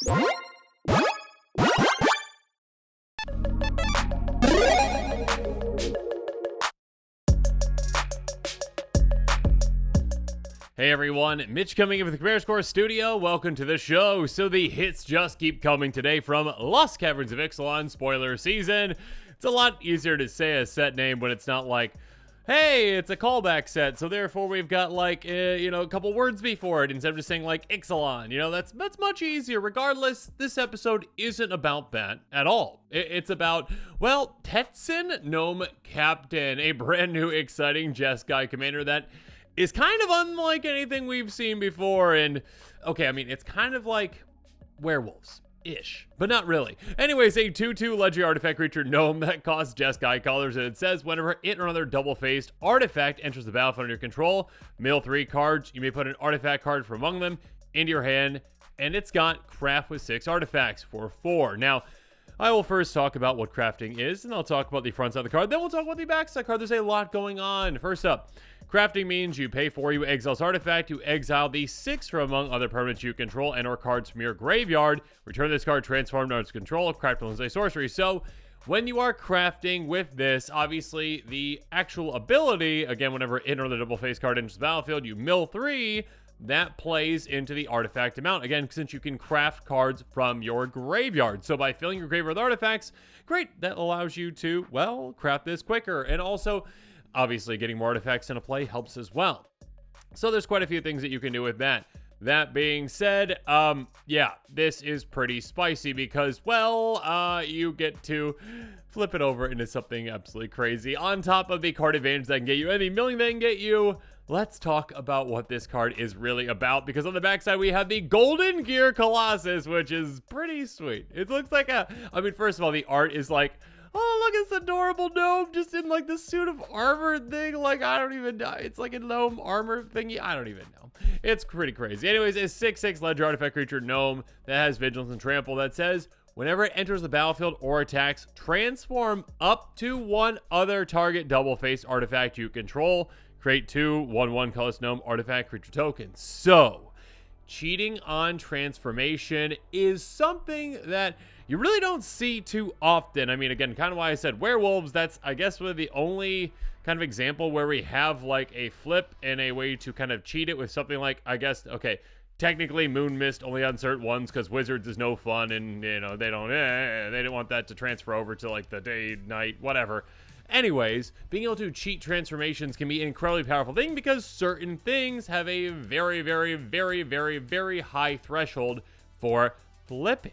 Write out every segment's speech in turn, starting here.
Hey everyone, Mitch coming in with the Commander Score Studio. Welcome to the show. So the hits just keep coming today from Lost Caverns of Ixalan spoiler season. It's a lot easier to say a set name when it's not like, hey, it's a callback set, so therefore we've got like, a couple words before it instead of just saying like Ixalan. That's much easier. Regardless, this episode isn't about that at all. It's about, well, Tetzin, Gnome Champion, a brand new exciting Jeskai commander that is kind of unlike anything we've seen before. And okay, I mean, it's kind of like werewolves-ish, but not really. Anyways, a 2/2 legendary artifact creature gnome that costs Jeskai colors, and it says whenever it or another double-faced artifact enters the battlefield under your control, mill 3 cards. You may put an artifact card from among them into your hand, and it's got craft with 6 artifacts for 4. Now, I will first talk about what crafting is, and I'll talk about the front side of the card. Then we'll talk about the back side of the card. There's a lot going on. First up, crafting means you pay 4, you exile this artifact, you exile the 6 from among other permanents you control and or cards from your graveyard. Return this card transformed under its control if crafted as a sorcery. So when you are crafting with this, obviously the actual ability, again, whenever it or the double face card enters the battlefield, you mill 3. That plays into the artifact amount. Again, since you can craft cards from your graveyard. So by filling your graveyard with artifacts, great, that allows you to, well, craft this quicker. And also, obviously, getting more artifacts into play helps as well. So there's quite a few things that you can do with that. That being said, yeah, this is pretty spicy because, well, you get to flip it over into something absolutely crazy. On top of the card advantage that can get you and the milling that can get you, let's talk about what this card is really about, because on the backside we have the Golden-Gear Colossus, which is pretty sweet. It looks like first of all, the art is like, oh, look, it's adorable gnome just in like the suit of armor thing. Like, I don't even know. It's like a gnome armor thingy. I don't even know. It's pretty crazy. Anyways, a 6/6 legendary artifact creature gnome that has vigilance and trample that says whenever it enters the battlefield or attacks, transform up to 1 other target double-faced artifact you control. Create 2 1/1 colorless gnome artifact creature tokens. So, cheating on transformation is something that you really don't see too often. I mean, again, kind of why I said werewolves. That's, I guess, really the only kind of example where we have like a flip and a way to kind of cheat it with something like, I guess, okay, technically Moon Mist only on certain ones because Wizards is no fun, and they didn't want that to transfer over to like the day, night, whatever. Anyways, being able to cheat transformations can be an incredibly powerful thing because certain things have a very, very, very, very, very high threshold for flipping.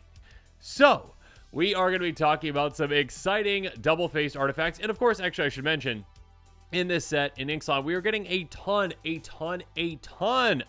So, we are going to be talking about some exciting double-faced artifacts. And of course, actually, I should mention, in this set, in Ixalan, we are getting a ton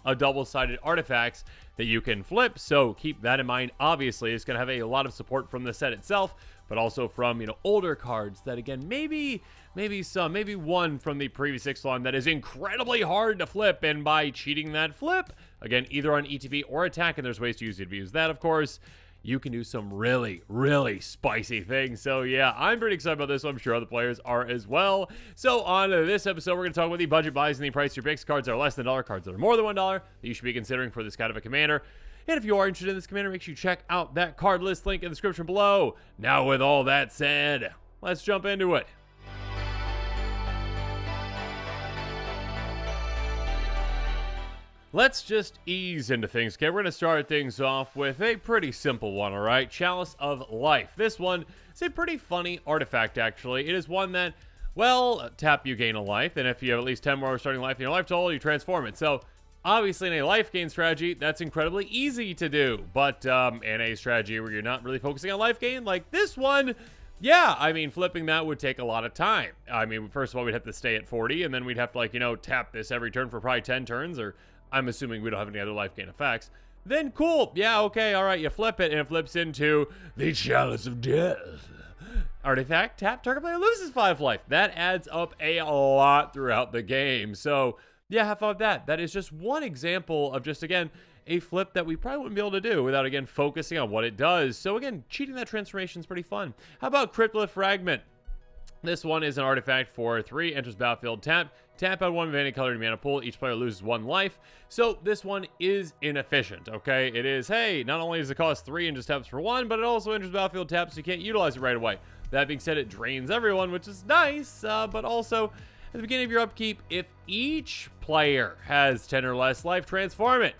of double-sided artifacts that you can flip. So, keep that in mind. Obviously, it's going to have a lot of support from the set itself, but also from, older cards that, again, maybe one from the previous Ixalan that is incredibly hard to flip. And by cheating that flip, again, either on ETB or attack, and there's ways to use that, of course, you can do some really, really spicy things. So yeah, I'm pretty excited about this. I'm sure other players are as well. So on this episode, we're going to talk about the budget buys and the price of your picks. Cards that are less than $1, cards that are more than $1 that you should be considering for this kind of a commander. And if you are interested in this commander, make sure you check out that card list link in the description below. Now with all that said, let's jump into it. Let's just ease into things, okay? We're going to start things off with a pretty simple one, all right? Chalice of Life. This one is a pretty funny artifact, actually. It is one that, well, tap, you gain a life, and if you have at least 10 more starting life in your life total, you transform it. So, obviously, in a life gain strategy, that's incredibly easy to do. But in a strategy where you're not really focusing on life gain, like this one, yeah, I mean, flipping that would take a lot of time. I mean, first of all, we'd have to stay at 40, and then we'd have to, tap this every turn for probably 10 turns, or I'm assuming we don't have any other life gain effects. Then cool, yeah, okay, all right, you flip it, and it flips into the Chalice of Death. Artifact, tap, target player loses 5 life. That adds up a lot throughout the game. So, yeah, have fun with that. That is just one example of just, again, a flip that we probably wouldn't be able to do without, again, focusing on what it does. So, again, cheating that transformation is pretty fun. How about Cryptolith Fragment? This one is an artifact for 3, enters battlefield, tap out 1 of any color in mana pool. Each player loses 1 life. So this one is inefficient, okay? It is, hey, not only does it cost 3 and just taps for 1, but it also enters battlefield, tap, so you can't utilize it right away. That being said, it drains everyone, which is nice, but also at the beginning of your upkeep, if each player has 10 or less life, transform it.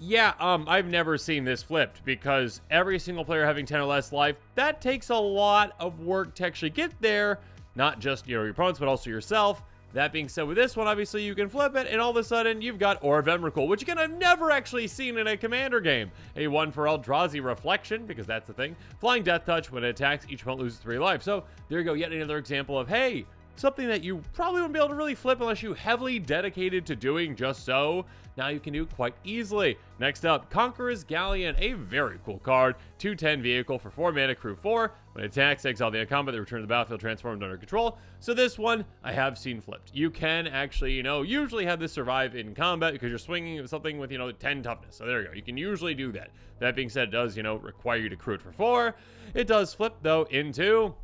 Yeah, I've never seen this flipped, because every single player having 10 or less life, that takes a lot of work to actually get there. Not just, your opponents, but also yourself. That being said, with this one, obviously you can flip it, and all of a sudden, you've got Aura of Emrakul, which again, I've never actually seen in a Commander game. A 1 for Eldrazi Reflection, because that's the thing. Flying Death Touch, when it attacks, each opponent loses 3 life. So, there you go, yet another example of, hey, something that you probably wouldn't be able to really flip unless you heavily dedicated to doing just so. Now you can do quite easily. Next up, Conqueror's Galleon, a very cool card. 2/10 vehicle for 4 mana, crew 4. When it attacks, exile the combat, they return to the battlefield, transformed under control. So this one, I have seen flipped. You can actually, usually have this survive in combat because you're swinging something with, 10 toughness. So there you go. You can usually do that. That being said, it does, require you to crew it for 4. It does flip, though, into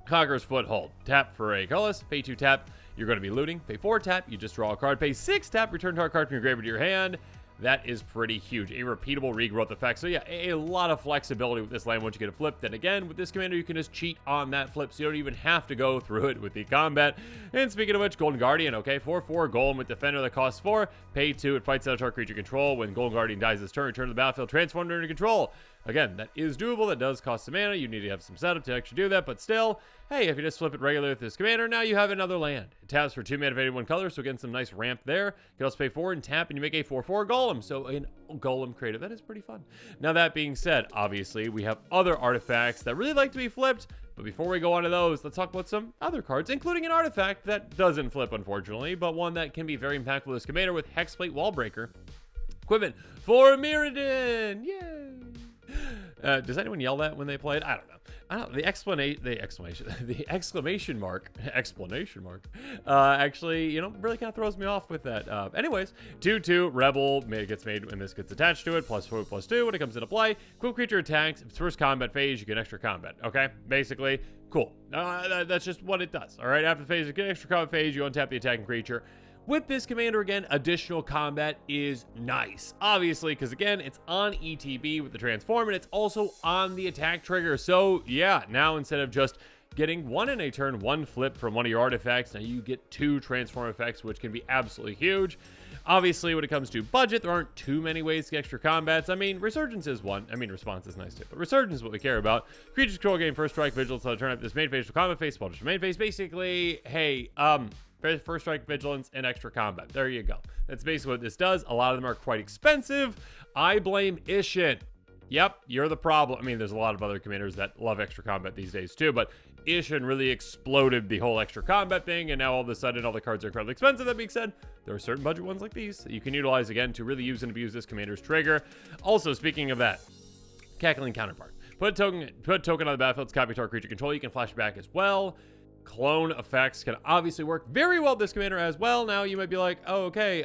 Conqueror's Foothold. Tap for a colorless, pay 2 tap. You're going to be looting. Pay 4 tap, you just draw a card. Pay 6 tap, return target card from your graveyard to your hand. That is pretty huge. A repeatable regrowth effect. So yeah, a lot of flexibility with this land once you get it flipped. Then again, with this commander, you can just cheat on that flip, so you don't even have to go through it with the combat. And speaking of which, Golden Guardian, okay, 4/4 Golem with Defender that costs 4. Pay 2, it fights out a target creature control. When Golden Guardian dies this turn, return to the battlefield, transformed under control. Again, that is doable. That does cost some mana. You need to have some setup to actually do that, but still, hey, if you just flip it regularly with this commander, now you have another land. It taps for 2 mana of any 1 color, so again, some nice ramp there. You can also pay 4 and tap, and you make a 4/4 Golem. So an Golem creative, that is pretty fun. Now that being said, obviously, we have other artifacts that really like to be flipped, but before we go on to those, let's talk about some other cards, including an artifact that doesn't flip, unfortunately, but one that can be very impactful with this commander with Hexplate Wallbreaker. Equipment for Mirrodin! Yay! Does anyone yell that when they play it? I don't know. The exclamation mark, actually, really kind of throws me off with that. Anyways, 2/2 Rebel gets made when this gets attached to it, +4/+2 when it comes into play. Equip creature attacks. If it's first combat phase, you get extra combat. Okay, basically, cool. That's just what it does. All right, after the phase, you get extra combat phase, you untap the attacking creature. With this commander, again, additional combat is nice. Obviously, because again, it's on ETB with the transform, and it's also on the attack trigger. So yeah, now instead of just getting 1 in a turn, 1 flip from one of your artifacts, now you get 2 transform effects, which can be absolutely huge. Obviously, when it comes to budget, there aren't too many ways to get extra combats. I mean, Resurgence is one. I mean, Response is nice too, but Resurgence is what we care about. Creatures control game, first strike, vigilance, turn up this main phase for combat phase, spell main phase. Basically, hey, first strike, vigilance, and extra combat. There you go. That's basically what this does. A lot of them are quite expensive. I blame Ishin. Yep, you're the problem. I mean, there's a lot of other commanders that love extra combat these days too, but Ishin really exploded the whole extra combat thing, and now all of a sudden all the cards are incredibly expensive. That being said, there are certain budget ones like these that you can utilize again to really use and abuse this commander's trigger. Also, speaking of that, Cackling Counterpart. Put a token on the battlefield, copy target creature control. You can flash it back as well. Clone effects can obviously work very well with this commander as well. Now you might be like, oh, okay,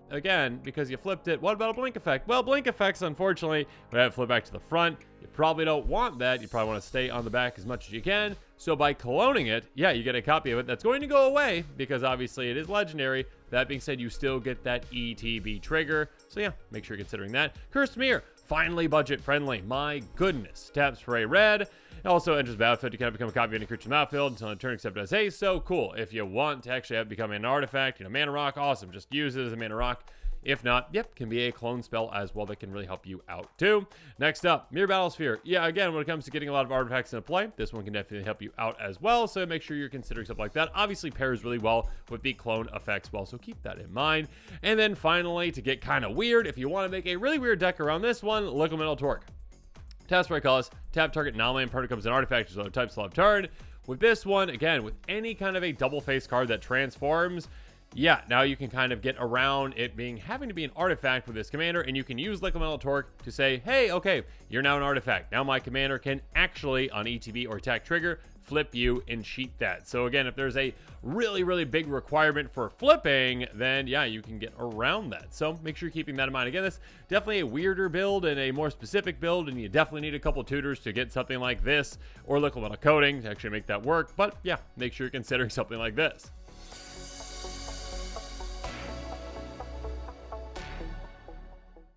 again, because you flipped it, what about a blink effect? Well, blink effects, unfortunately, would have to flip back to the front. You probably don't want that. You probably want to stay on the back as much as you can. So by cloning it, yeah, you get a copy of it. That's going to go away because obviously it is legendary. That being said, you still get that ETB trigger. So yeah, make sure you're considering that. Cursed Mirror, finally budget friendly. My goodness. Taps for a red. It also enters battlefield. You cannot become a copy of any creature in the battlefield until a turn except as haste. So cool. If you want to actually have become an artifact, mana rock, awesome. Just use it as a mana rock. If not, yep, can be a clone spell as well that can really help you out too. Next up, Mirror Battlesphere. Yeah, again, when it comes to getting a lot of artifacts into play, this one can definitely help you out as well. So make sure you're considering something like that. Obviously pairs really well with the clone effects well, so keep that in mind. And then finally, to get kind of weird, if you want to make a really weird deck around this one, Liquid Metal Torque. Tap for a colorless, tap target non-land permanent becomes an artifact, so other types will have turn. With this one, again, with any kind of a double face card that transforms, yeah, now you can kind of get around it having to be an artifact with this commander, and you can use Liquid Metal Torque to say, hey, okay, you're now an artifact. Now my commander can actually, on ETB or attack trigger, flip you and cheat that. So again, if there's a really, really big requirement for flipping, then yeah, you can get around that. So make sure you're keeping that in mind. Again, this definitely a weirder build and a more specific build, and you definitely need a couple tutors to get something like this or Liquid Metal Coating to actually make that work. But yeah, make sure you're considering something like this.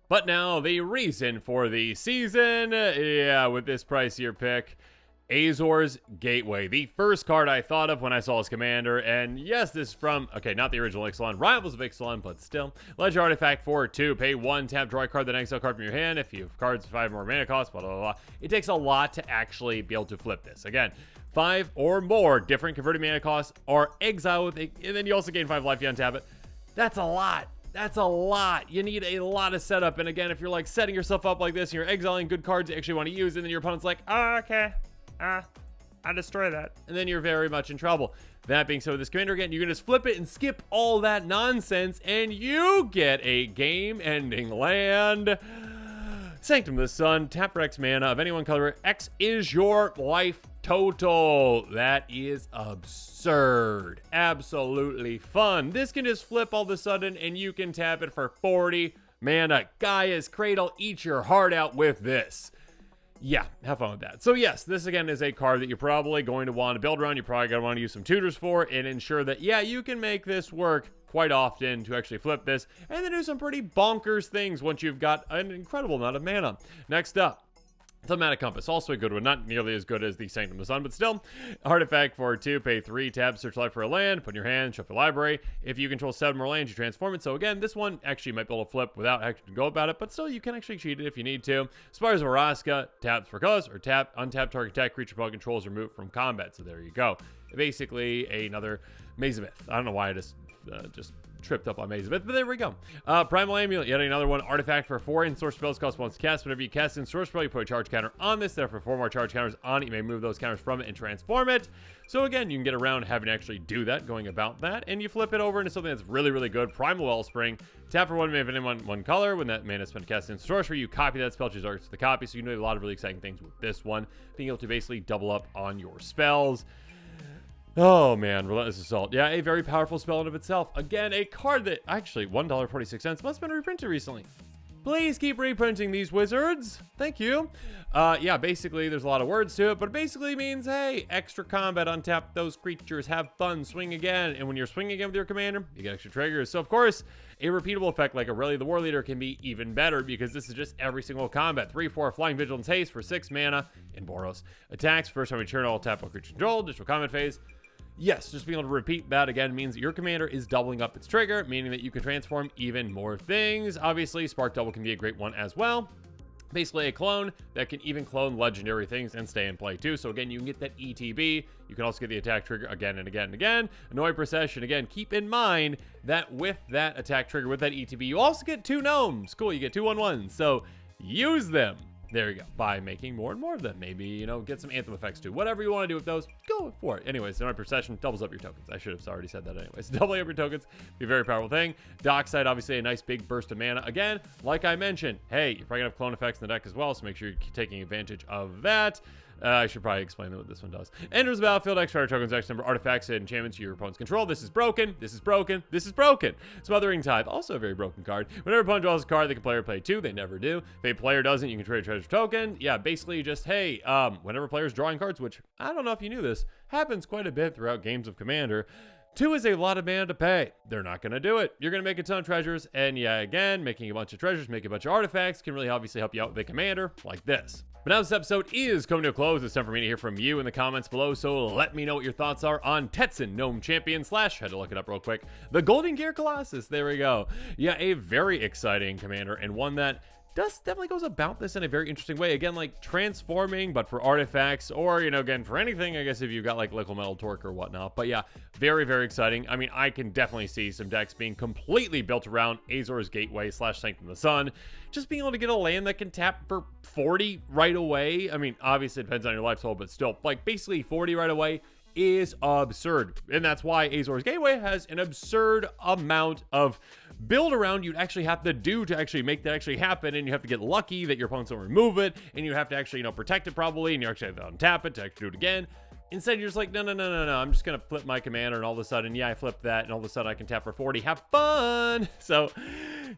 But now the reason for the season, yeah, with this pricier pick, Azor's Gateway, the first card I thought of when I saw his commander. And yes, this is from, okay, not the original Ixalan, Rivals of Ixalan, but still. Legendary artifact for 2, pay 1, tap, draw a card, then exile card from your hand. If you have cards 5 more mana cost, blah, blah, blah. It takes a lot to actually be able to flip this. Again, 5 or more different converted mana costs are exiled with it, and then you also gain 5 life if you untap it. That's a lot. That's a lot. You need a lot of setup. And again, if you're like setting yourself up like this and you're exiling good cards you actually want to use, and then your opponent's like, oh, okay, I destroy that. And then you're very much in trouble. That being said, with this commander, again, you can just flip it and skip all that nonsense, and you get a game-ending land. Sanctum of the Sun, tap for X mana of any one color. X is your life total. That is absurd. Absolutely fun. This can just flip all of a sudden, and you can tap it for 40 mana. Gaia's Cradle, eat your heart out with this. Yeah, have fun with that. So yes, this again is a card that you're probably going to want to build around. You're probably going to want to use some tutors for and ensure that, yeah, you can make this work quite often to actually flip this and then do some pretty bonkers things once you've got an incredible amount of mana. Next up, Thematic Compass, also a good one, not nearly as good as the Sanctum of the Sun, but still. Artifact for 2, pay 3, tap, search life for a land, put in your hand, shuffle your library. If you control 7 more lands, you transform it. So again, this one actually might be able to flip without having to go about it, but still, you can actually cheat it if you need to. Spires of Araska, taps for colors, or tap, untap target attack creature opponent controls removed from combat. So there you go. Basically, another Maze of Ith. I don't know why I just tripped up on Maze of Ith, but there we go. Primal Amulet, yet another one. Artifact for 4, and source spells cost once cast. Whenever you cast in source spell, you put a charge counter on this. Therefore, 4 more charge counters on it. You may move those counters from it and transform it. So again, you can get around having to actually do that, going about that, and you flip it over into something that's really, really good. Primal Wellspring, tap for 1 mana of any one color. When that mana is spent cast in sorcery, you copy that spell, choose targets to the copy. So you know a lot of really exciting things with this one, being able to basically double up on your spells. Oh man, Relentless Assault. Yeah, a very powerful spell in of itself. Again, a card that actually $1.46 must have been reprinted recently. Please keep reprinting these wizards. Thank you. Yeah, basically there's a lot of words to it, but it basically means, hey, extra combat, untap those creatures, have fun, swing again. And when you're swinging again with your commander, you get extra triggers. So of course, a repeatable effect like Aurelia the War Leader can be even better because this is just every single combat. 3/4 Flying Vigilance Haste for 6 mana in Boros. Attacks, first time you turn all tap on creature control, additional combat phase. Yes, just being able to repeat that again means that your commander is doubling up its trigger, meaning that you can transform even more things. Obviously, Spark Double can be a great one as well. Basically a clone that can even clone legendary things and stay in play too. So again, you can get that ETB. You can also get the attack trigger again and again and again. Annoy Procession. Again, keep in mind that with that attack trigger, with that ETB, you also get 2 gnomes. Cool, you get 2 1/1s. So use them. There you go. By making more and more of them. Maybe, you know, get some Anthem effects too. Whatever you want to do with those, go for it. Anyways, Annoy Procession doubles up your tokens. I should have already said that anyways. Doubling up your tokens, be a very powerful thing. Dockside, obviously a nice big burst of mana. Again, like I mentioned, hey, you're probably going to have clone effects in the deck as well, so make sure you're taking advantage of that. I should probably explain what this one does. Enters the battlefield, extra tokens, X number artifacts and enchantments to your opponent's control. This is broken. This is broken. This is broken. Smothering Tithe, also a very broken card. Whenever opponent draws a card, they can player play 2. They never do. If a player doesn't, you can trade a treasure token. Yeah, basically just, hey, whenever players drawing cards, which I don't know if you knew this, happens quite a bit throughout games of Commander. 2 is a lot of mana to pay. They're not going to do it. You're going to make a ton of treasures. And yeah, again, making a bunch of treasures, making a bunch of artifacts can really obviously help you out with a commander like this. But now this episode is coming to a close. It's time for me to hear from you in the comments below. So let me know what your thoughts are on Tetzin, Gnome Champion / had to look it up real quick. The Golden-Gear Colossus. There we go. Yeah, a very exciting commander and one that definitely goes about this in a very interesting way. Again, like transforming, but for artifacts or, you know, again, for anything, I guess if you've got like Liquid Metal Torque or whatnot. But yeah, very, very exciting. I mean, I can definitely see some decks being completely built around Azor's Gateway / Sanctum of the Sun. Just being able to get a land that can tap for 40 right away. I mean, obviously it depends on your life total, but still, like basically 40 right away is absurd. And that's why Azor's Gateway has an absurd amount of build around you'd actually have to do to actually make that actually happen. And you have to get lucky that your opponents don't remove it. And you have to actually, protect it probably. And you actually have to untap it to actually do it again. Instead, you're just like, no, I'm just going to flip my commander, and all of a sudden, yeah, I flipped that, and all of a sudden I can tap for 40. Have fun! So,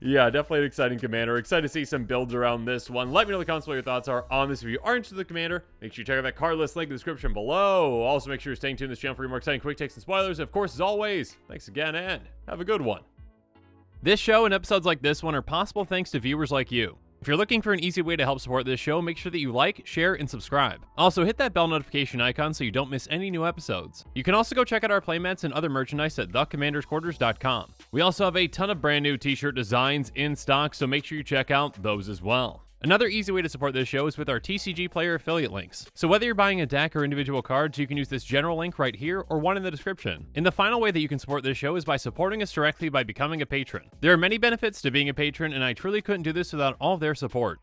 yeah, definitely an exciting commander. Excited to see some builds around this one. Let me know in the comments what your thoughts are on this. If you are interested in the commander, make sure you check out that card list link in the description below. Also, make sure you're staying tuned to this channel for more exciting quick takes and spoilers. And of course, as always, thanks again, and have a good one. This show and episodes like this one are possible thanks to viewers like you. If you're looking for an easy way to help support this show, make sure that you like, share, and subscribe. Also, hit that bell notification icon so you don't miss any new episodes. You can also go check out our playmats and other merchandise at thecommandersquarters.com. We also have a ton of brand new t-shirt designs in stock, so make sure you check out those as well. Another easy way to support this show is with our TCG Player affiliate links. So whether you're buying a deck or individual cards, you can use this general link right here or one in the description. And the final way that you can support this show is by supporting us directly by becoming a patron. There are many benefits to being a patron, and I truly couldn't do this without all of their support.